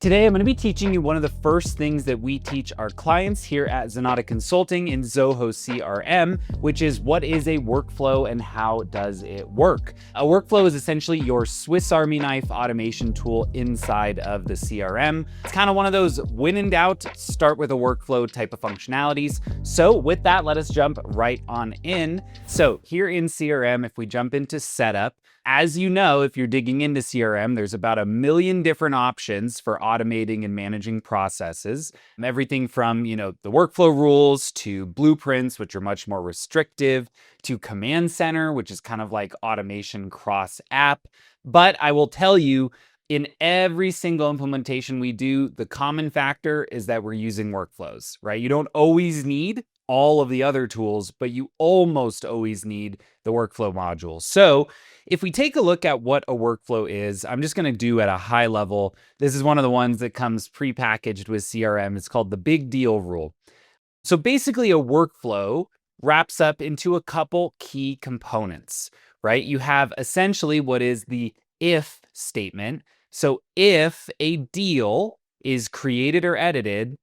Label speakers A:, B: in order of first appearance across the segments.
A: Today, I'm going to be teaching you one of the first things that we teach our clients here at Zenatta Consulting in Zoho CRM, which is what is a workflow and how does it work? A workflow is essentially your Swiss Army knife automation tool inside of the CRM. It's kind of one of those when in doubt, start with a workflow type of functionalities. So with that, let us jump right on in. So here in CRM, if we jump into setup, as you know, if you're digging into CRM, there's about 1 million different options for automating and managing processes. Everything from, the workflow rules to blueprints, which are much more restrictive, to command center, which is kind of like automation cross app. But I will tell you, in every single implementation we do, the common factor is that we're using workflows, right? You don't always need all of the other tools, but you almost always need the workflow module. So if we take a look at what a workflow is, I'm just going to do at a high level. This is one of the ones that comes prepackaged with CRM. It's called the big deal rule. So basically a workflow wraps up into a couple key components, right? You have essentially what is the if statement. So if a deal is created or edited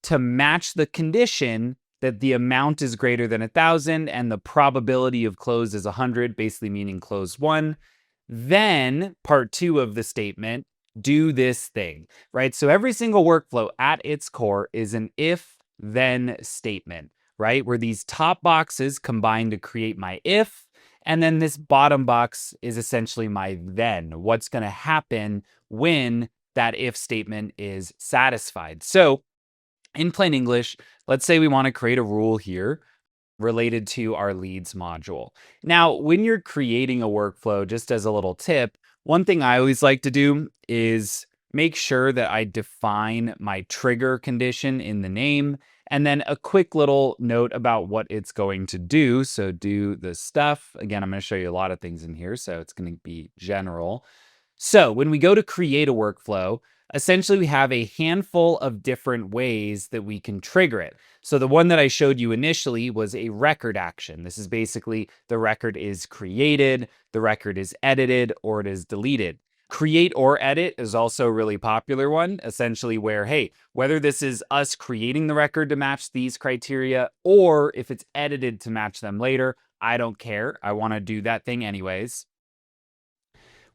A: to match the condition that the amount is greater than 1,000 and the probability of close is 100, basically meaning close one, then part 2 of the statement, do this thing, right? So every single workflow at its core is an if-then statement, right? Where these top boxes combine to create my if, and then this bottom box is essentially my then, what's going to happen when that if statement is satisfied. So in plain English, let's say we want to create a rule here related to our leads module. Now, when you're creating a workflow, just as a little tip, one thing I always like to do is make sure that I define my trigger condition in the name, and then a quick little note about what it's going to do. So do the stuff. Again, I'm going to show you a lot of things in here, so it's going to be general. So when we go to create a workflow, essentially we have a handful of different ways that we can trigger it. So the one that I showed you initially was a record action. This is basically the record is created, the record is edited, or it is deleted. Create or edit is also a really popular one, essentially where, hey, whether this is us creating the record to match these criteria, or if it's edited to match them later, I don't care. I want to do that thing anyways.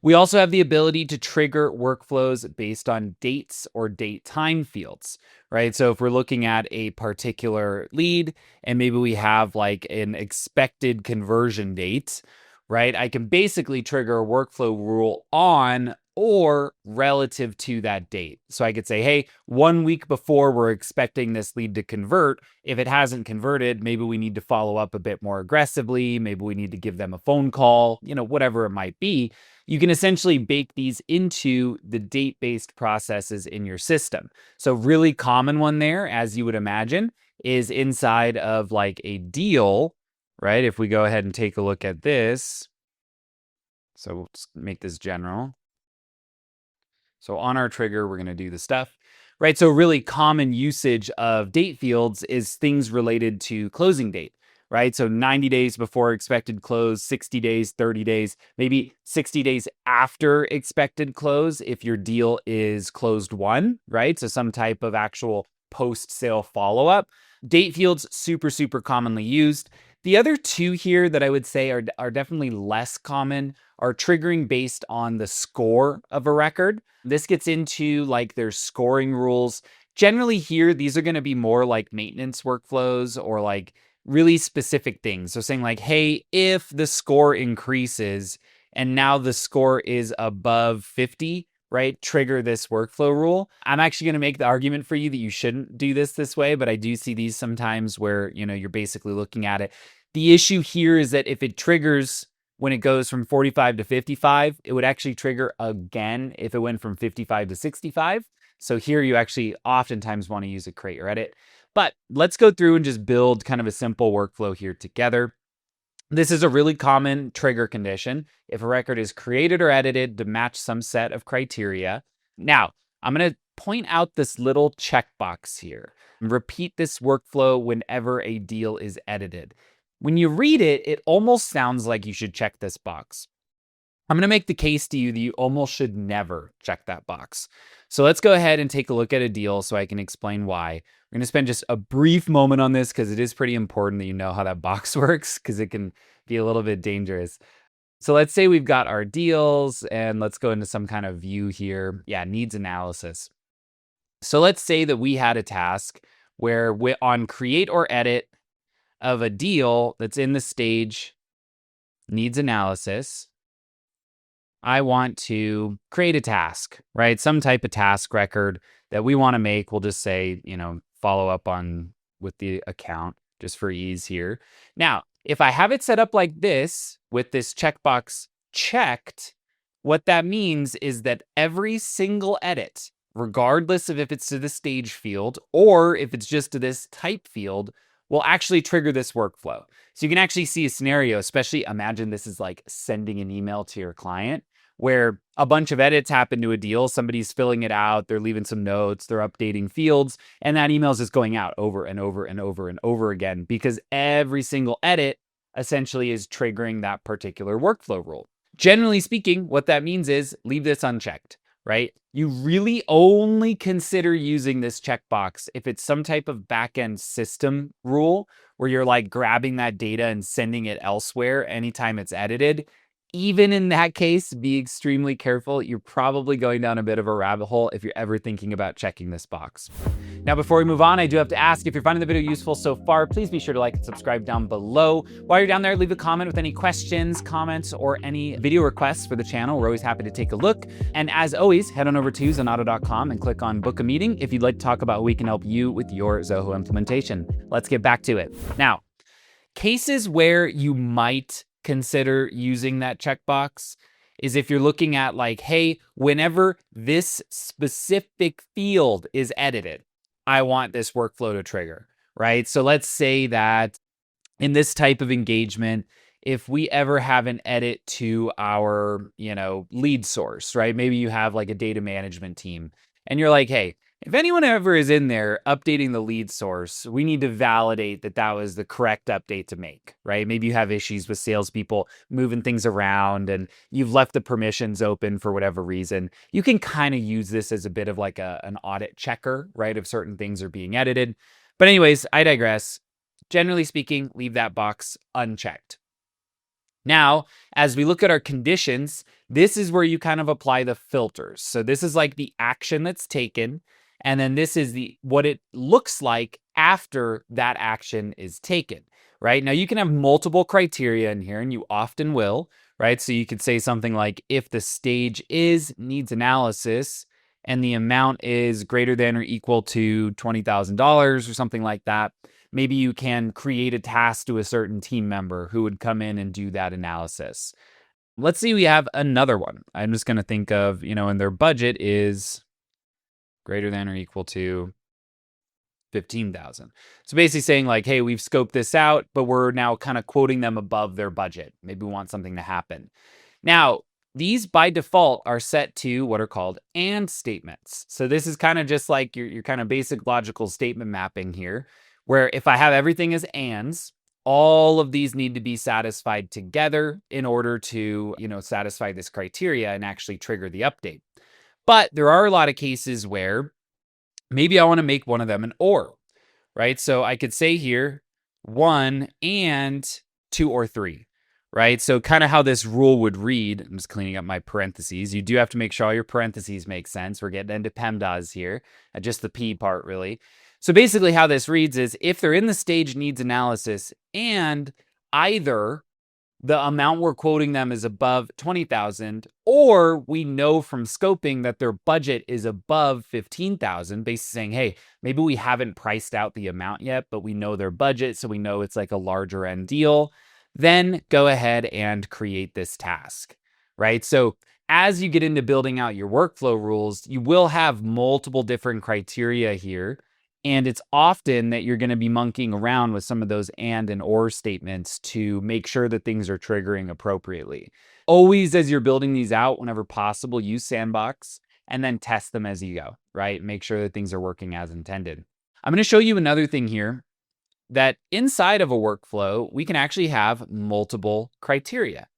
A: We also have the ability to trigger workflows based on dates or date time fields, right? So if we're looking at a particular lead and maybe we have like an expected conversion date, right? I can basically trigger a workflow rule on or relative to that date. So I could say, hey, 1 week before we're expecting this lead to convert, if it hasn't converted, maybe we need to follow up a bit more aggressively. Maybe we need to give them a phone call, whatever it might be. You can essentially bake these into the date-based processes in your system. So really common one there, as you would imagine, is inside of like a deal, right? If we go ahead and take a look at this, so we'll just make this general. So on our trigger, we're going to do the stuff, right? So really common usage of date fields is things related to closing date, right? So 90 days before expected close, 60 days, 30 days, maybe 60 days after expected close if your deal is closed won, right? So some type of actual post-sale follow-up. Date fields, super, super commonly used. The other two here that I would say are definitely less common are triggering based on the score of a record. This gets into like their scoring rules. Generally here, these are going to be more like maintenance workflows or like really specific things. So saying like, hey, if the score increases and now the score is above 50, right, trigger this workflow rule. I'm actually going to make the argument for you that you shouldn't do this way, but I do see these sometimes where, you're basically looking at it. The issue here is that if it triggers when it goes from 45 to 55, it would actually trigger again if it went from 55 to 65. So here you actually oftentimes want to use a create or edit. But let's go through and just build kind of a simple workflow here together. This is a really common trigger condition if a record is created or edited to match some set of criteria. Now, I'm going to point out this little checkbox here and repeat this workflow whenever a deal is edited. When you read it, it almost sounds like you should check this box. I'm going to make the case to you that you almost should never check that box. So let's go ahead and take a look at a deal so I can explain why. We're going to spend just a brief moment on this because it is pretty important that you know how that box works, because it can be a little bit dangerous. So let's say we've got our deals, and let's go into some kind of view here. Yeah, needs analysis. So let's say that we had a task where on create or edit of a deal that's in the stage needs analysis, I want to create a task, right? Some type of task record that we want to make. We'll just say, follow up on with the account just for ease here. Now, if I have it set up like this with this checkbox checked, what that means is that every single edit, regardless of if it's to the stage field or if it's just to this type field, will actually trigger this workflow. So you can actually see a scenario, especially imagine this is like sending an email to your client where a bunch of edits happen to a deal. Somebody's filling it out, they're leaving some notes, they're updating fields, and that email is just going out over and over and over and over again because every single edit essentially is triggering that particular workflow rule. Generally speaking, what that means is leave this unchecked, right? You really only consider using this checkbox if it's some type of backend system rule where you're like grabbing that data and sending it elsewhere anytime it's edited. Even in that case, be extremely careful. You're probably going down a bit of a rabbit hole if you're ever thinking about checking this box. Now, before we move on, I do have to ask, if you're finding the video useful so far, please be sure to like and subscribe down below. While you're down there, leave a comment with any questions, comments, or any video requests for the channel. We're always happy to take a look. And as always, head on over to Zenatta.com and click on book a meeting if you'd like to talk about how we can help you with your Zoho implementation. Let's get back to it. Now, cases where you might consider using that checkbox is if you're looking at like, hey, whenever this specific field is edited, I want this workflow to trigger, right? So let's say that in this type of engagement, if we ever have an edit to our, lead source, right? Maybe you have like a data management team and you're like, hey, if anyone ever is in there updating the lead source, we need to validate that that was the correct update to make, right? Maybe you have issues with salespeople moving things around and you've left the permissions open for whatever reason. You can kind of use this as a bit of like an audit checker, right? If certain things are being edited. But anyways, I digress. Generally speaking, leave that box unchecked. Now, as we look at our conditions, this is where you kind of apply the filters. So this is like the action that's taken. And then this is what it looks like after that action is taken, right? Now you can have multiple criteria in here, and you often will, right? So you could say something like, if the stage needs analysis and the amount is greater than or equal to $20,000 or something like that, maybe you can create a task to a certain team member who would come in and do that analysis. Let's see, we have another one. I'm just going to think of, and their budget is greater than or equal to 15,000. So basically saying like, hey, we've scoped this out, but we're now kind of quoting them above their budget. Maybe we want something to happen. Now, these by default are set to what are called and statements. So this is kind of just like your kind of basic logical statement mapping here, where if I have everything as ands, all of these need to be satisfied together in order to, satisfy this criteria and actually trigger the update. But there are a lot of cases where maybe I want to make one of them an or, right? So I could say here 1 and 2 or 3, right? So kind of how this rule would read, I'm just cleaning up my parentheses. You do have to make sure all your parentheses make sense. We're getting into PEMDAS here, just the P part really. So basically how this reads is if they're in the stage needs analysis and either the amount we're quoting them is above 20,000, or we know from scoping that their budget is above 15,000, basically saying, hey, maybe we haven't priced out the amount yet, but we know their budget, so we know it's like a larger end deal, then go ahead and create this task, right? So as you get into building out your workflow rules, you will have multiple different criteria here. And it's often that you're going to be monkeying around with some of those and or statements to make sure that things are triggering appropriately. Always, as you're building these out, whenever possible, use Sandbox and then test them as you go, right? Make sure that things are working as intended. I'm going to show you another thing here, that inside of a workflow, we can actually have multiple criteria,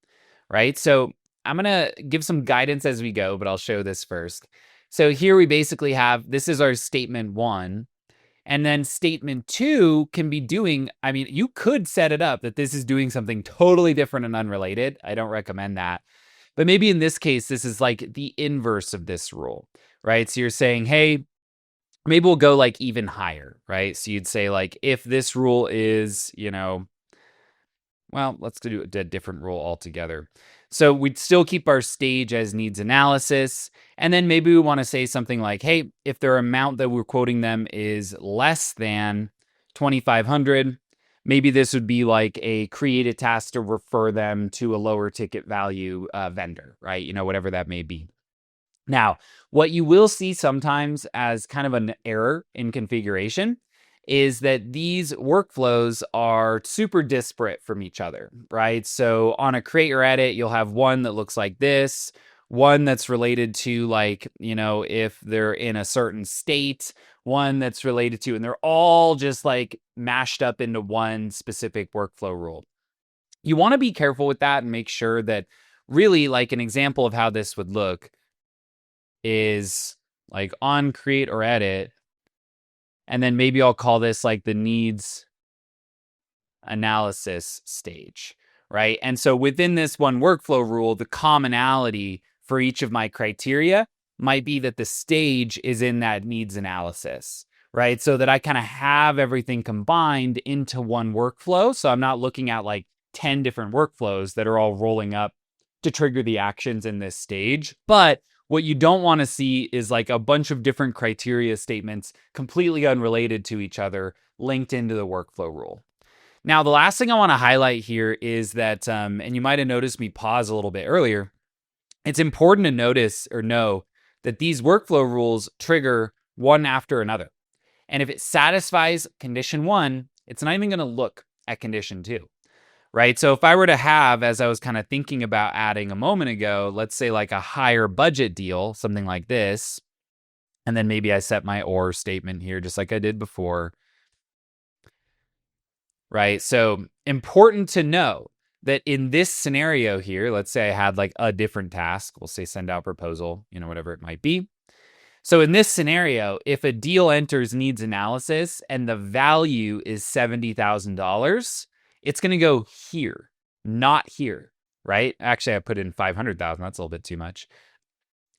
A: right? So I'm going to give some guidance as we go, but I'll show this first. So here we basically have, this is our statement 1. And then statement 2 can be doing, I mean, you could set it up that this is doing something totally different and unrelated. I don't recommend that. But maybe in this case, this is like the inverse of this rule, right? So you're saying, hey, maybe we'll go like even higher, right? So you'd say like, if this rule is, well, let's do a different rule altogether. So we'd still keep our stage as needs analysis. And then maybe we want to say something like, hey, if their amount that we're quoting them is less than 2,500, maybe this would be like a create a task to refer them to a lower ticket value vendor, right? Whatever that may be. Now, what you will see sometimes as kind of an error in configuration is that these workflows are super disparate from each other, right? So on a create or edit, you'll have one that looks like this, one that's related to like, if they're in a certain state, one that's related to, and they're all just like mashed up into one specific workflow rule. You want to be careful with that and make sure that really, like, an example of how this would look is like on create or edit, and then maybe I'll call this like the needs analysis stage, right? And so within this one workflow rule, the commonality for each of my criteria might be that the stage is in that needs analysis, right? So that I kind of have everything combined into one workflow. So I'm not looking at like 10 different workflows that are all rolling up to trigger the actions in this stage. But what you don't want to see is like a bunch of different criteria statements completely unrelated to each other linked into the workflow rule. Now, the last thing I want to highlight here is that, and you might have noticed me pause a little bit earlier, it's important to notice or know that these workflow rules trigger one after another. And if it satisfies condition 1, it's not even going to look at condition 2. Right? So if I were to have, as I was kind of thinking about adding a moment ago, let's say like a higher budget deal, something like this, and then maybe I set my or statement here, just like I did before, right? So important to know that in this scenario here, let's say I had like a different task, we'll say send out proposal, whatever it might be. So in this scenario, if a deal enters needs analysis and the value is $70,000, it's going to go here, not here, right? Actually, I put in 500,000. That's a little bit too much.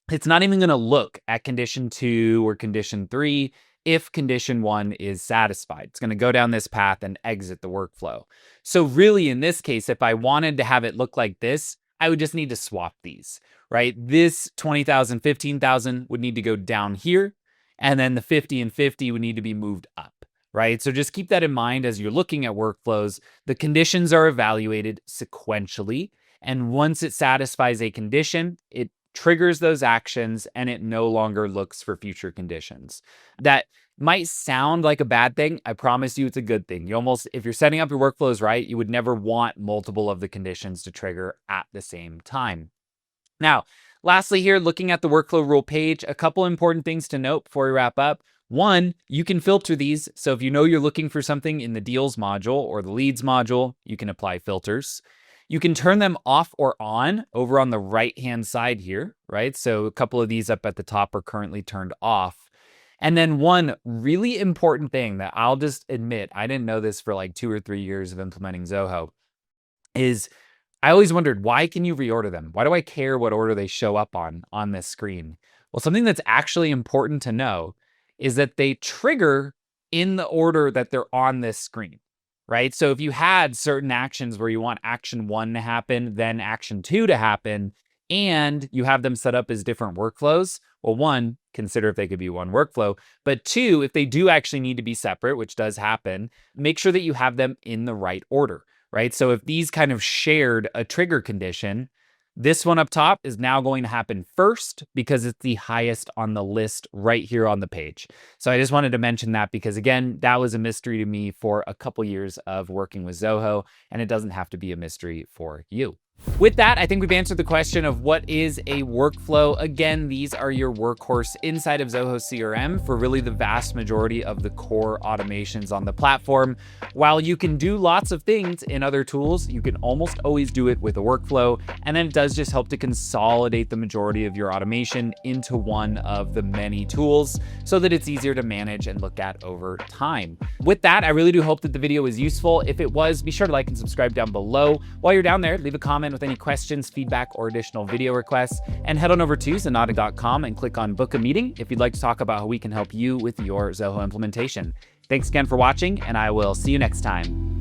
A: It's not even going to look at condition 2 or condition 3 if condition 1 is satisfied. It's going to go down this path and exit the workflow. So really, in this case, if I wanted to have it look like this, I would just need to swap these, right? This 20,000, 15,000 would need to go down here, and then the 50 and 50 would need to be moved up. Right? So just keep that in mind as you're looking at workflows. The conditions are evaluated sequentially. And once it satisfies a condition, it triggers those actions and it no longer looks for future conditions. That might sound like a bad thing. I promise you it's a good thing. If you're setting up your workflows right, you would never want multiple of the conditions to trigger at the same time. Now, lastly here, looking at the workflow rule page, a couple important things to note before we wrap up. One, you can filter these. So if you know you're looking for something in the deals module or the leads module, you can apply filters. You can turn them off or on over on the right-hand side here, right? So a couple of these up at the top are currently turned off. And then one really important thing that I'll just admit, I didn't know this for like 2 or 3 years of implementing Zoho, is I always wondered, why can you reorder them? Why do I care what order they show up on this screen? Well, something that's actually important to know is that they trigger in the order that they're on this screen, right? So if you had certain actions where you want action 1 to happen, then action 2 to happen, and you have them set up as different workflows, well, 1, consider if they could be one workflow, but 2, if they do actually need to be separate, which does happen, make sure that you have them in the right order, right? So if these kind of shared a trigger condition, this one up top is now going to happen first because it's the highest on the list right here on the page. So I just wanted to mention that because, again, that was a mystery to me for a couple years of working with Zoho, and it doesn't have to be a mystery for you. With that, I think we've answered the question of what is a workflow. Again, these are your workhorse inside of Zoho CRM for really the vast majority of the core automations on the platform. While you can do lots of things in other tools, you can almost always do it with a workflow. And then it does just help to consolidate the majority of your automation into one of the many tools so that it's easier to manage and look at over time. With that, I really do hope that the video was useful. If it was, be sure to like and subscribe down below. While you're down there, leave a comment with any questions, feedback, or additional video requests, and head on over to Zenatta.com and click on book a meeting if you'd like to talk about how we can help you with your Zoho implementation. Thanks again for watching, and I will see you next time.